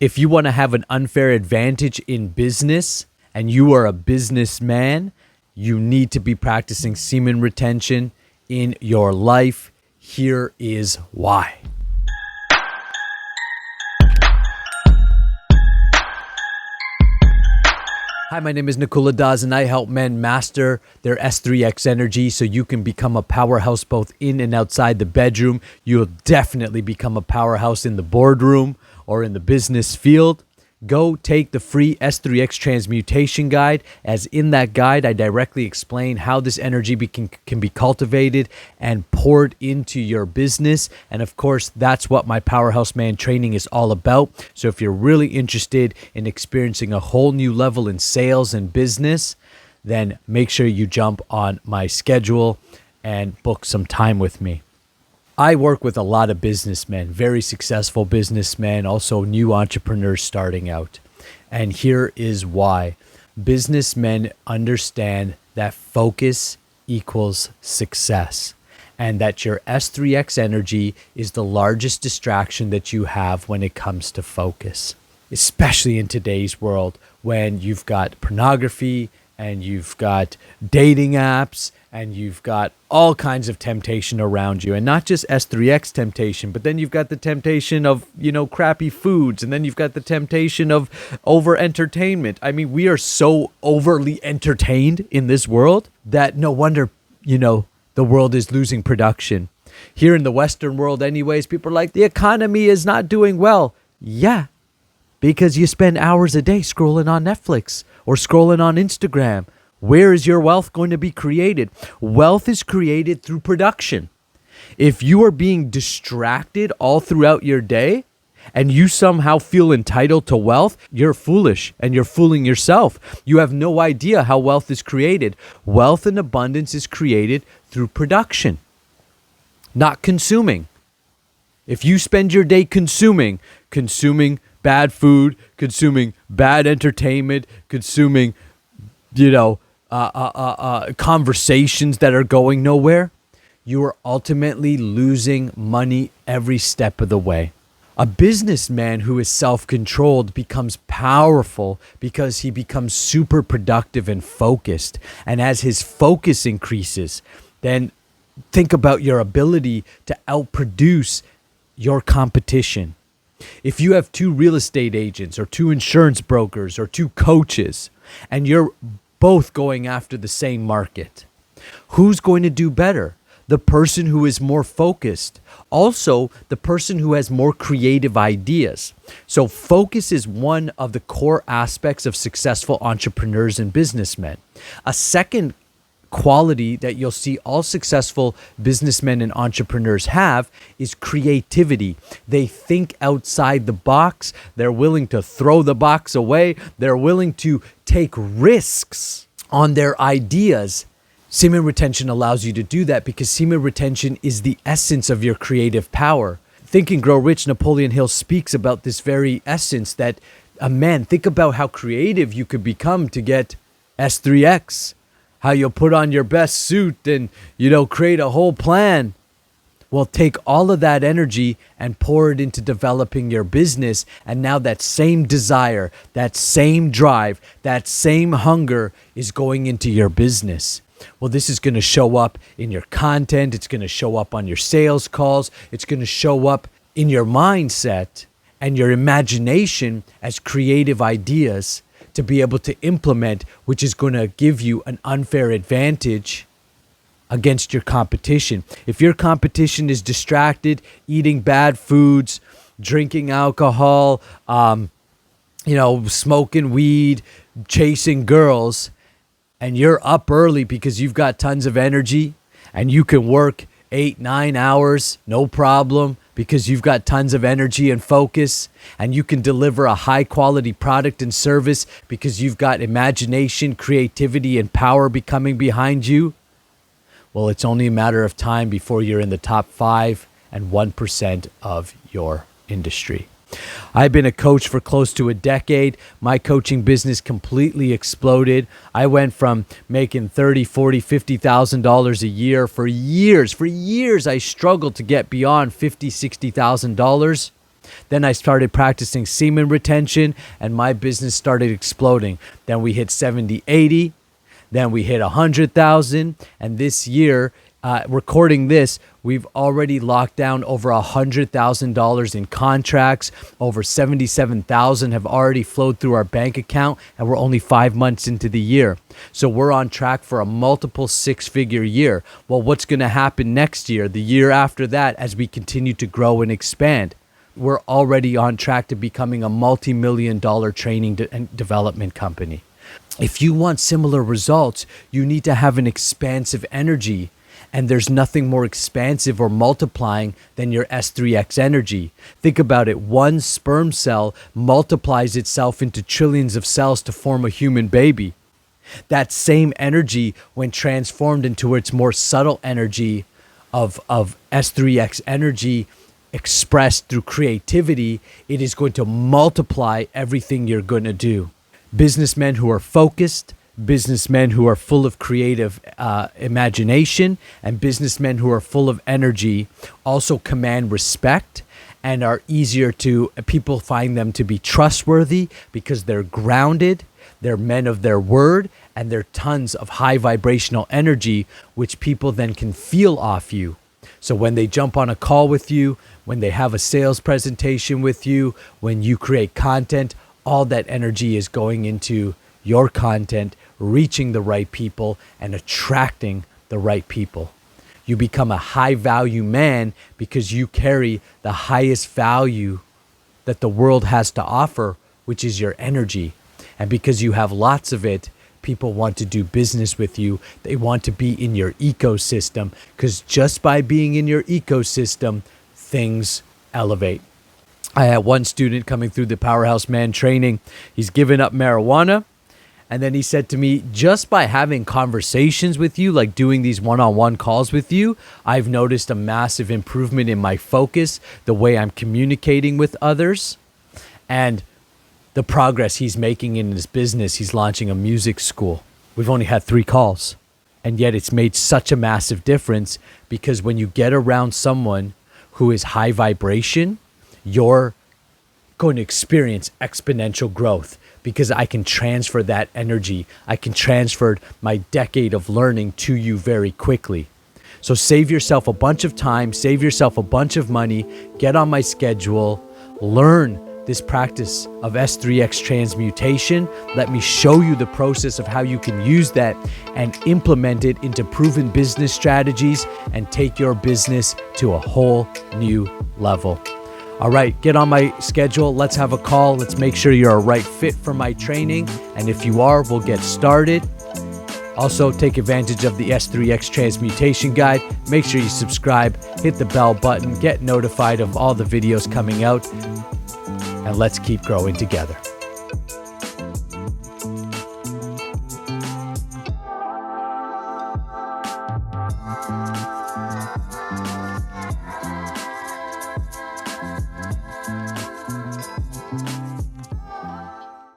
If you want to have an unfair advantage in business and you are a businessman, you need to be practicing semen retention in your life. Here is why. Hi, my name is Nakula and I help men master their S3X energy so you can become a powerhouse both in and outside the bedroom. You'll definitely become a powerhouse in the boardroom or in the business field. Go take the free S3X transmutation guide, as in that guide I directly explain how this energy can be cultivated and poured into your business. And of course, that's what my Powerhouse Man training is all about. So if you're really interested in experiencing a whole new level in sales and business, then make sure you jump on my schedule and book some time with me. I work with a lot of businessmen, very successful businessmen, also new entrepreneurs starting out. And here is why. Businessmen understand that focus equals success, and that your S3X energy is the largest distraction that you have when it comes to focus, especially in today's world when you've got pornography and you've got dating apps and you've got all kinds of temptation around you, and not just S3X temptation, but then you've got the temptation of, crappy foods, and then you've got the temptation of over entertainment. I mean, we are so overly entertained in this world that no wonder, the world is losing production. Here in the Western world anyways, people are like, the economy is not doing well. Yeah, because you spend hours a day scrolling on Netflix or scrolling on Instagram. Where is your wealth going to be created? Wealth is created through production. If you are being distracted all throughout your day and you somehow feel entitled to wealth, you're foolish and you're fooling yourself. You have no idea how wealth is created. Wealth and abundance is created through production, not consuming. If you spend your day consuming bad food, consuming bad entertainment, consuming, conversations that are going nowhere, you are ultimately losing money every step of the way. A businessman who is self-controlled becomes powerful because he becomes super productive and focused. And as his focus increases, then think about your ability to outproduce your competition. If you have 2 real estate agents or 2 insurance brokers or 2 coaches, and you're both going after the same market, who's going to do better? The person who is more focused. Also, the person who has more creative ideas. So focus is one of the core aspects of successful entrepreneurs and businessmen. A second quality that you'll see all successful businessmen and entrepreneurs have is creativity. They think outside the box. They're willing to throw the box away. They're willing to take risks on their ideas. Semen retention allows you to do that because semen retention is the essence of your creative power. Think and Grow Rich, Napoleon Hill speaks about this very essence, that think about how creative you could become to get S3X. How you'll put on your best suit and, create a whole plan. Well, take all of that energy and pour it into developing your business. And now that same desire, that same drive, that same hunger is going into your business. Well, this is going to show up in your content. It's going to show up on your sales calls. It's going to show up in your mindset and your imagination as creative ideas to be able to implement, which is going to give you an unfair advantage against your competition. If your competition is distracted, eating bad foods, drinking alcohol, smoking weed, chasing girls, and you're up early because you've got tons of energy and you can work 8-9 hours, no problem, because you've got tons of energy and focus, and you can deliver a high quality product and service because you've got imagination, creativity, and power becoming behind you. Well, it's only a matter of time before you're in the top 5 and 1% of your industry. I've been a coach for close to a decade. My coaching business completely exploded. I went from making $30,000, $40,000, $50,000 a year for years. For years, I struggled to get beyond $50,000, $60,000. Then I started practicing semen retention and my business started exploding. Then we hit 70, 80. Then we hit 100,000. And this year, recording this, we've already locked down over $100,000 in contracts. Over 77,000 have already flowed through our bank account, and we're only 5 months into the year. So we're on track for a multiple six-figure year. Well, what's going to happen next year, the year after that, as we continue to grow and expand? We're already on track to becoming a multi-million-dollar training and development company. If you want similar results, you need to have an expansive energy. And there's nothing more expansive or multiplying than your S3X energy. Think about it. One sperm cell multiplies itself into trillions of cells to form a human baby. That same energy, when transformed into its more subtle energy of S3X energy expressed through creativity, it is going to multiply everything you're going to do. Businessmen who are focused, businessmen who are full of creative imagination, and businessmen who are full of energy also command respect and are easier to, people find them to be trustworthy because they're grounded, they're men of their word, and they're tons of high vibrational energy, which people then can feel off you. So when they jump on a call with you, when they have a sales presentation with you, when you create content, all that energy is going into your content, reaching the right people and attracting the right people. You become a high value man because you carry the highest value that the world has to offer, which is your energy. And because you have lots of it, people want to do business with you. They want to be in your ecosystem, because just by being in your ecosystem, things elevate. I had one student coming through the Powerhouse Man training. He's given up marijuana. And then he said to me, just by having conversations with you, like doing these one-on-one calls with you, I've noticed a massive improvement in my focus, the way I'm communicating with others, and the progress he's making in his business. He's launching a music school. We've only had 3 calls, and yet it's made such a massive difference, because when you get around someone who is high vibration, you're going to experience exponential growth, because I can transfer that energy. I can transfer my decade of learning to you very quickly. So save yourself a bunch of time, save yourself a bunch of money, get on my schedule, learn this practice of S3X transmutation. Let me show you the process of how you can use that and implement it into proven business strategies and take your business to a whole new level. All right, get on my schedule. Let's have a call. Let's make sure you're a right fit for my training. And if you are, we'll get started. Also, take advantage of the S3X Transmutation Guide. Make sure you subscribe, hit the bell button, get notified of all the videos coming out, and let's keep growing together.